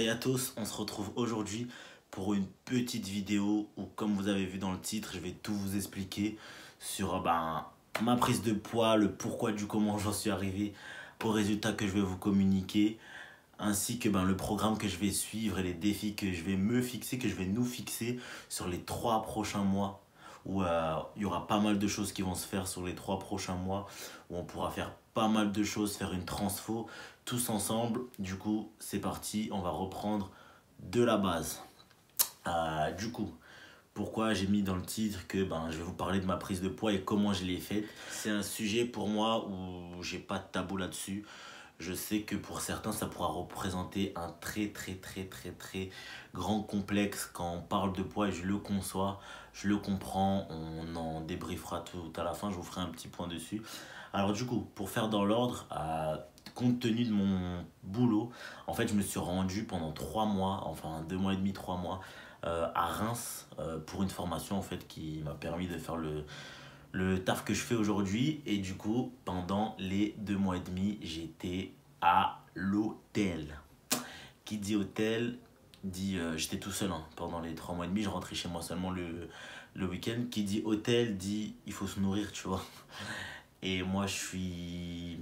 gars à tous, on se retrouve aujourd'hui pour une petite vidéo où, comme vous avez vu dans le titre, je vais tout vous expliquer sur ma prise de poids, le pourquoi du comment j'en suis arrivé au résultat que je vais vous communiquer, ainsi que le programme que je vais suivre et les défis que je vais me fixer, que je vais nous fixer sur les 3 prochains mois, où il y aura pas mal de choses qui vont se faire sur les 3 prochains mois, où on pourra faire pas mal de choses, faire une transfo tous ensemble. Du coup, c'est parti, on va reprendre de la base. Du coup, pourquoi j'ai mis dans le titre que je vais vous parler de ma prise de poids et comment je l'ai faite. C'est un sujet pour moi où j'ai pas de tabou là-dessus. Je sais que pour certains, ça pourra représenter un très grand complexe quand on parle de poids, et je le conçois, je le comprends. On en débriefera tout à la fin, je vous ferai un petit point dessus. Alors du coup, pour faire dans l'ordre, compte tenu de mon boulot, en fait, je me suis rendu pendant 3 mois, enfin 2 mois et demi, 3 mois, à Reims pour une formation en fait qui m'a permis de faire le taf que je fais aujourd'hui. Et du coup, pendant les 2 mois et demi, j'étais à l'hôtel. Qui dit hôtel dit j'étais tout seul pendant les 3 mois et demi. Je rentrais chez moi seulement le week-end. Qui dit hôtel dit il faut se nourrir, tu vois. Et moi, je suis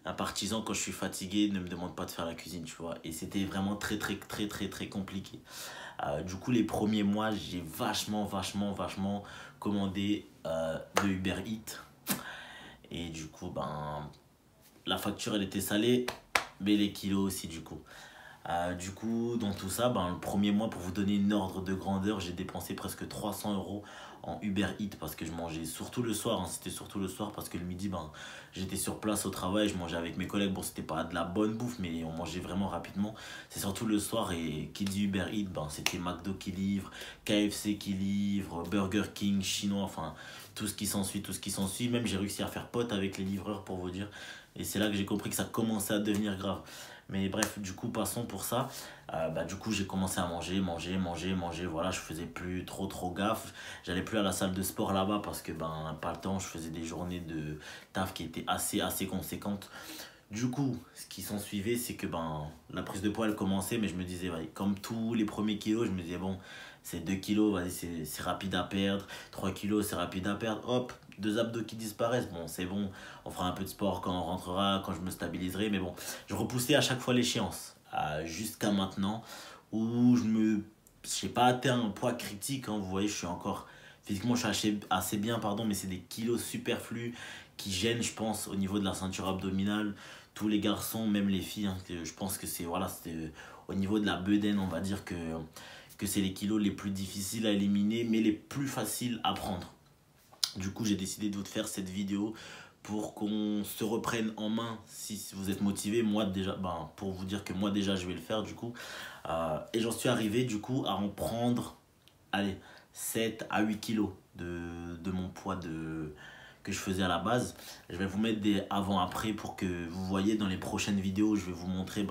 un partisan. Quand je suis fatigué, ne me demande pas de faire la cuisine, tu vois. Et c'était vraiment très compliqué. Du coup, les premiers mois, j'ai vachement commandé de Uber Eats. Et du coup, la facture, elle était salée, mais les kilos aussi, du coup. Dans tout ça, le premier mois, pour vous donner une ordre de grandeur, j'ai dépensé presque 300 € en Uber Eats parce que je mangeais surtout le soir. C'était surtout le soir parce que le midi, j'étais sur place au travail, je mangeais avec mes collègues. Bon, c'était pas de la bonne bouffe, mais on mangeait vraiment rapidement. C'est surtout le soir. Et qui dit Uber Eats, c'était McDo qui livre, KFC qui livre, Burger King, chinois, enfin tout ce qui s'ensuit. Même j'ai réussi à faire pote avec les livreurs, pour vous dire. Et c'est là que j'ai compris que ça commençait à devenir grave. Mais bref, du coup, passons pour ça. Du coup, j'ai commencé à manger. Voilà, je faisais plus trop gaffe. J'allais plus à la salle de sport là-bas parce que, pas le temps. Je faisais des journées de taf qui étaient assez conséquentes. Du coup, ce qui s'en suivait, c'est que, la prise de poids, elle commençait. Mais je me disais, comme tous les premiers kilos, je me disais, bon, c'est 2 kilos, vas-y, c'est rapide à perdre. 3 kilos, c'est rapide à perdre. Hop, 2 abdos qui disparaissent. Bon, c'est bon, on fera un peu de sport quand on rentrera, quand je me stabiliserai. Mais bon, je repoussais à chaque fois l'échéance. Jusqu'à maintenant, où j'ai pas atteint un poids critique. Vous voyez, je suis encore... Physiquement, je suis assez bien, mais c'est des kilos superflus qui gênent, je pense, au niveau de la ceinture abdominale. Tous les garçons, même les filles, je pense que c'est au niveau de la bedaine, on va dire que c'est les kilos les plus difficiles à éliminer, mais les plus faciles à prendre. Du coup, j'ai décidé de vous faire cette vidéo pour qu'on se reprenne en main si vous êtes motivé. Moi déjà, pour vous dire que moi déjà je vais le faire du coup. Et j'en suis arrivé du coup à en prendre, allez, 7 à 8 kilos de mon poids que je faisais à la base. Je vais vous mettre des avant-après pour que vous voyez dans les prochaines vidéos. Je vais vous montrer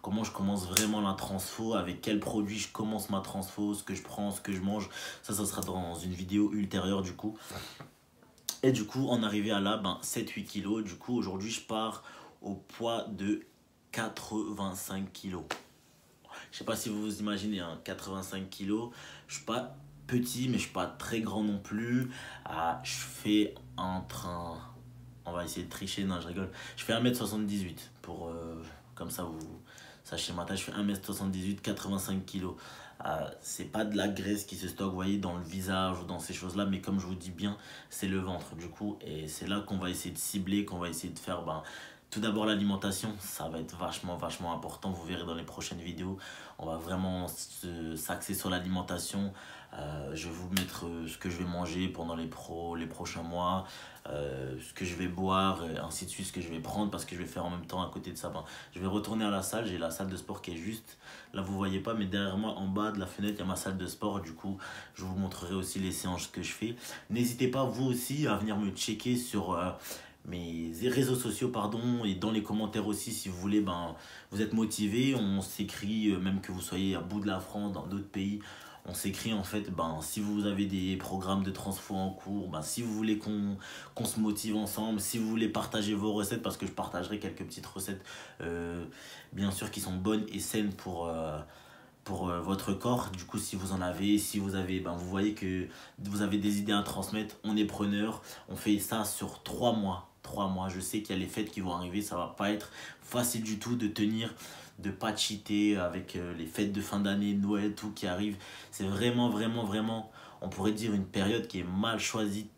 comment je commence vraiment la transfo, avec quel produit je commence ma transfo, ce que je prends, ce que je mange. Ça sera dans une vidéo ultérieure du coup. Et du coup, en arrivé à là, 7-8 kilos. Du coup, aujourd'hui, je pars au poids de 85 kilos. Je sais pas si vous vous imaginez, 85 kilos. Je suis pas petit, mais je suis pas très grand non plus. Je fais on va essayer de tricher, non, je rigole. Je fais 1m78 pour... comme ça, vous sachez ma taille. Je fais 1m78, 85 kilos. C'est pas de la graisse qui se stocke, vous voyez, dans le visage ou dans ces choses là, mais comme je vous dis bien, c'est le ventre du coup. Et c'est là qu'on va essayer de cibler, qu'on va essayer de faire tout d'abord l'alimentation. Ça va être vachement important, vous verrez dans les prochaines vidéos. On va vraiment s'axer sur l'alimentation. Je vais vous mettre ce que je vais manger pendant les prochains mois, ce que je vais boire, et ainsi de suite, ce que je vais prendre, parce que je vais faire en même temps à côté de ça. Je vais retourner à la salle, j'ai la salle de sport qui est juste là, vous voyez pas, mais derrière moi en bas de la fenêtre il y a ma salle de sport. Du coup, je vous montrerai aussi les séances que je fais. N'hésitez pas vous aussi à venir me checker sur mes réseaux sociaux, et dans les commentaires aussi si vous voulez. Vous êtes motivé, on s'écrit, même que vous soyez à bout de la France, dans d'autres pays, On s'écrit en fait, ben, si vous avez des programmes de transfo en cours, ben, si vous voulez qu'on se motive ensemble, si vous voulez partager vos recettes, parce que je partagerai quelques petites recettes, bien sûr, qui sont bonnes et saines pour votre corps. Du coup, si vous en avez, si vous avez, ben, vous voyez que vous avez des idées à transmettre, on est preneur. On fait ça sur 3 mois. 3 mois, je sais qu'il y a les fêtes qui vont arriver, ça va pas être facile du tout de tenir, de pas cheater avec les fêtes de fin d'année, Noël, tout qui arrive. C'est vraiment, vraiment, vraiment, on pourrait dire une période qui est mal choisie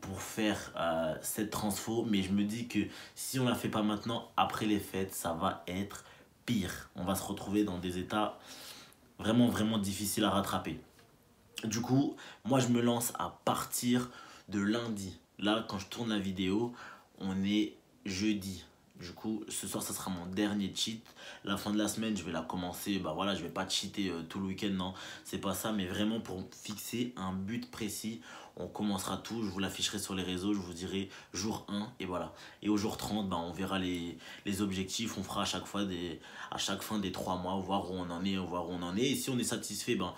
pour faire cette transfo, mais je me dis que si on la fait pas maintenant, après les fêtes, ça va être pire. On va se retrouver dans des états vraiment, vraiment difficiles à rattraper. Du coup, moi je me lance à partir de lundi. Là, quand je tourne la vidéo, on est jeudi. Du coup, ce soir, ça sera mon dernier cheat. La fin de la semaine, je vais la commencer. Bah voilà, je vais pas cheater tout le week-end, non. C'est pas ça, mais vraiment pour fixer un but précis. On commencera tout, je vous l'afficherai sur les réseaux, je vous dirai jour 1 et voilà. Et au jour 30, bah, on verra les objectifs. On fera à chaque fin des 3 mois, voir où on en est, voir où on en est. Et si on est satisfait, ben,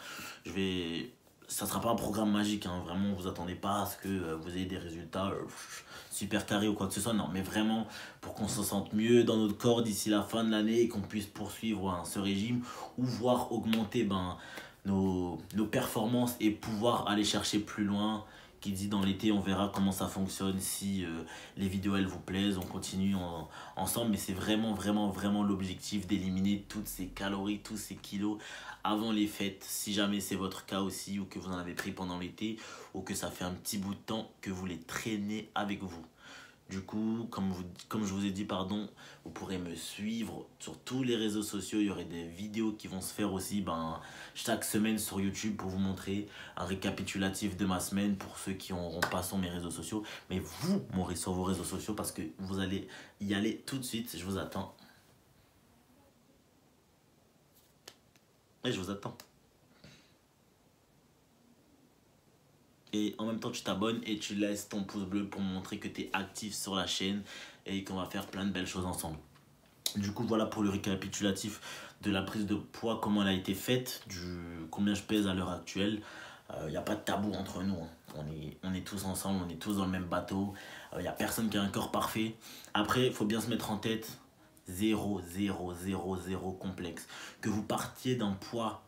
ça ne sera pas un programme magique, hein. Vraiment, vous attendez pas à ce que vous ayez des résultats super carrés ou quoi que ce soit. Non, mais vraiment, pour qu'on se sente mieux dans notre corps d'ici la fin de l'année et qu'on puisse poursuivre ce régime ou voir augmenter nos performances et pouvoir aller chercher plus loin. Qui dit dans l'été, on verra comment ça fonctionne, si les vidéos elles vous plaisent, on continue ensemble. Mais c'est vraiment, vraiment, vraiment l'objectif d'éliminer toutes ces calories, tous ces kilos avant les fêtes. Si jamais c'est votre cas aussi, ou que vous en avez pris pendant l'été, ou que ça fait un petit bout de temps que vous les traînez avec vous. Du coup, comme je vous ai dit, pardon, vous pourrez me suivre sur tous les réseaux sociaux. Il y aurait des vidéos qui vont se faire aussi chaque semaine sur YouTube pour vous montrer un récapitulatif de ma semaine pour ceux qui n'auront pas sur mes réseaux sociaux. Mais vous m'aurez sur vos réseaux sociaux parce que vous allez y aller tout de suite. Je vous attends. Et je vous attends. Et en même temps, tu t'abonnes et tu laisses ton pouce bleu pour montrer que tu es actif sur la chaîne et qu'on va faire plein de belles choses ensemble. Du coup, voilà pour le récapitulatif de la prise de poids, comment elle a été faite, combien je pèse à l'heure actuelle. Il n'y a pas de tabou entre nous, hein. On est tous ensemble, on est tous dans le même bateau. Il n'y a personne qui a un corps parfait. Après, il faut bien se mettre en tête, zéro complexe. Que vous partiez d'un poids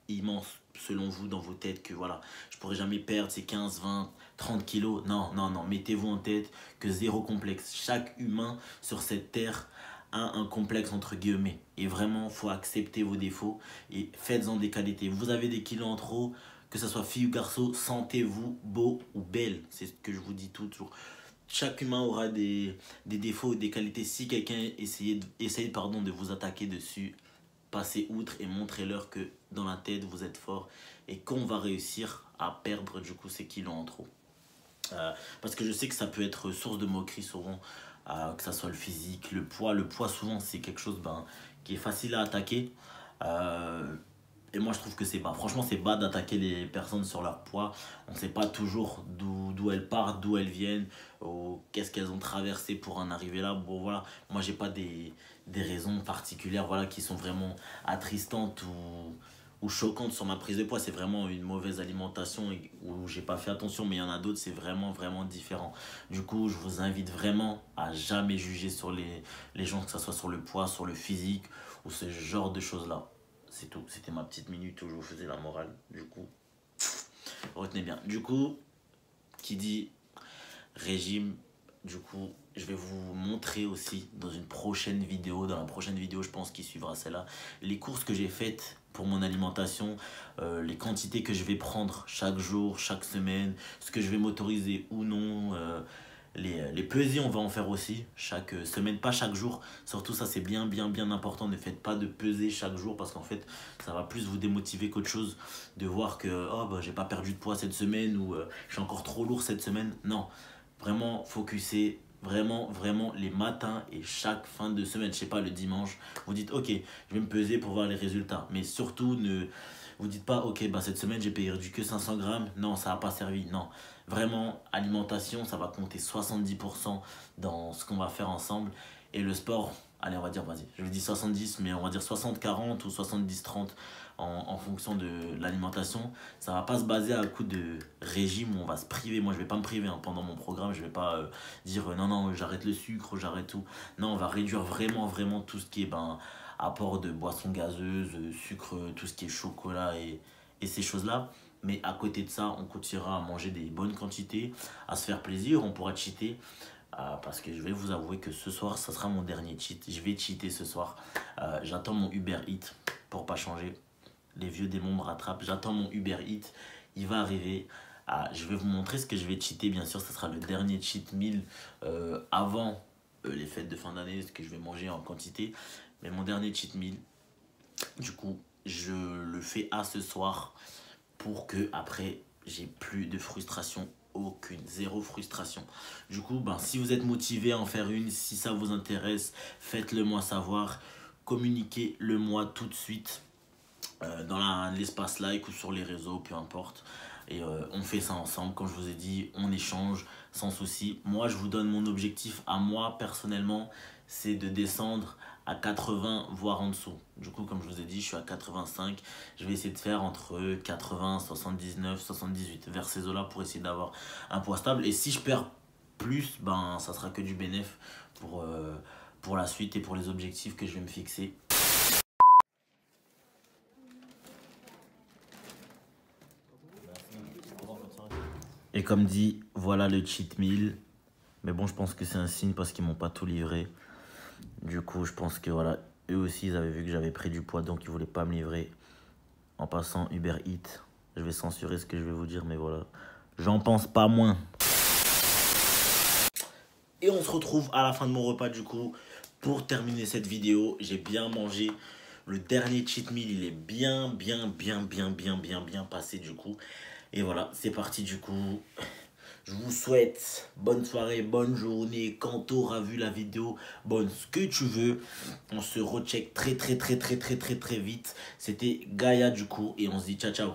immense selon vous dans vos têtes, que voilà, je pourrais jamais perdre ces 15, 20, 30 kilos. Non, mettez-vous en tête que zéro complexe. Chaque humain sur cette terre a un complexe entre guillemets. Et vraiment, faut accepter vos défauts et faites-en des qualités. Vous avez des kilos en trop, que ce soit fille ou garçon, sentez-vous beau ou belle. C'est ce que je vous dis toujours. Chaque humain aura des défauts, des qualités. Si quelqu'un essaye de vous attaquer dessus, passez outre et montrez-leur que dans la tête vous êtes fort et qu'on va réussir à perdre du coup ces kilos en trop. Parce que je sais que ça peut être source de moquerie souvent, que ça soit le physique, le poids. Le poids souvent c'est quelque chose qui est facile à attaquer. Et moi je trouve que c'est bas. Franchement c'est bas d'attaquer les personnes sur leur poids. On ne sait pas toujours d'où elles partent, d'où elles viennent, qu'est-ce qu'elles ont traversé pour en arriver là. Bon voilà, moi j'ai pas des raisons particulières voilà, qui sont vraiment attristantes ou choquantes sur ma prise de poids. C'est vraiment une mauvaise alimentation où j'ai pas fait attention, mais il y en a d'autres, c'est vraiment, vraiment différent. Du coup, je vous invite vraiment à jamais juger sur les gens, que ce soit sur le poids, sur le physique ou ce genre de choses-là. C'est tout, c'était ma petite minute où je vous faisais la morale. Du coup, retenez bien. Du coup, qui dit régime, du coup, je vais vous montrer aussi dans une prochaine vidéo. Dans la prochaine vidéo, je pense qu'il suivra celle-là, les courses que j'ai faites pour mon alimentation, les quantités que je vais prendre chaque jour, chaque semaine, ce que je vais m'autoriser ou non. Les pesées, on va en faire aussi chaque semaine, pas chaque jour. Surtout ça, c'est bien important. Ne faites pas de pesées chaque jour parce qu'en fait, ça va plus vous démotiver qu'autre chose de voir que oh, bah, j'ai pas perdu de poids cette semaine ou je suis encore trop lourd cette semaine. Non, vraiment focuser vraiment les matins et chaque fin de semaine, je sais pas, le dimanche, vous dites ok, je vais me peser pour voir les résultats. Mais surtout, ne vous dites pas ok, bah, cette semaine j'ai perdu que 500 grammes. Non, ça n'a pas servi. Non. Vraiment, alimentation, ça va compter 70% dans ce qu'on va faire ensemble. Et le sport, allez, on va dire, vas-y, je dis 70, mais on va dire 60-40 ou 70-30 en fonction de l'alimentation. Ça va pas se baser à un coup de régime où on va se priver. Moi, je vais pas me priver hein, pendant mon programme. Je vais pas dire non, non, j'arrête le sucre, j'arrête tout. Non, on va réduire vraiment tout ce qui est apport de boissons gazeuses, sucre, tout ce qui est chocolat et ces choses-là. Mais à côté de ça, on continuera à manger des bonnes quantités, à se faire plaisir. On pourra cheater. Parce que je vais vous avouer que ce soir, ça sera mon dernier cheat. Je vais cheater ce soir. J'attends mon Uber Eats pour pas changer. Les vieux démons me rattrapent. J'attends mon Uber Eats. Il va arriver. Je vais vous montrer ce que je vais cheater. Bien sûr, ce sera le dernier cheat meal avant les fêtes de fin d'année, ce que je vais manger en quantité. Mais mon dernier cheat meal, du coup, je le fais à ce soir pour que après j'ai plus de frustration, aucune, zéro frustration. Du coup, si vous êtes motivé à en faire une, si ça vous intéresse, faites-le moi savoir, communiquez-le moi tout de suite dans l'espace like ou sur les réseaux, peu importe. Et on fait ça ensemble, comme je vous ai dit, on échange sans souci. Moi, je vous donne mon objectif à moi personnellement, c'est de descendre à 80 voire en dessous. Du coup, comme je vous ai dit, je suis à 85. Je vais essayer de faire entre 80, 79, 78 vers ces eaux-là pour essayer d'avoir un poids stable. Et si je perds plus, ça sera que du bénéf pour la suite et pour les objectifs que je vais me fixer. Et comme dit, voilà le cheat meal. Mais bon, je pense que c'est un signe parce qu'ils m'ont pas tout livré. Du coup, je pense que voilà, eux aussi, ils avaient vu que j'avais pris du poids, donc ils voulaient pas me livrer. En passant Uber Eats, je vais censurer ce que je vais vous dire, mais voilà. J'en pense pas moins. Et on se retrouve à la fin de mon repas, du coup, pour terminer cette vidéo. J'ai bien mangé. Le dernier cheat meal, il est bien passé, du coup. Et voilà, c'est parti, du coup. Je vous souhaite bonne soirée, bonne journée. Quand tu auras vu la vidéo, bonne ce que tu veux. On se recheck très vite. C'était Gaïa du coup et on se dit ciao ciao.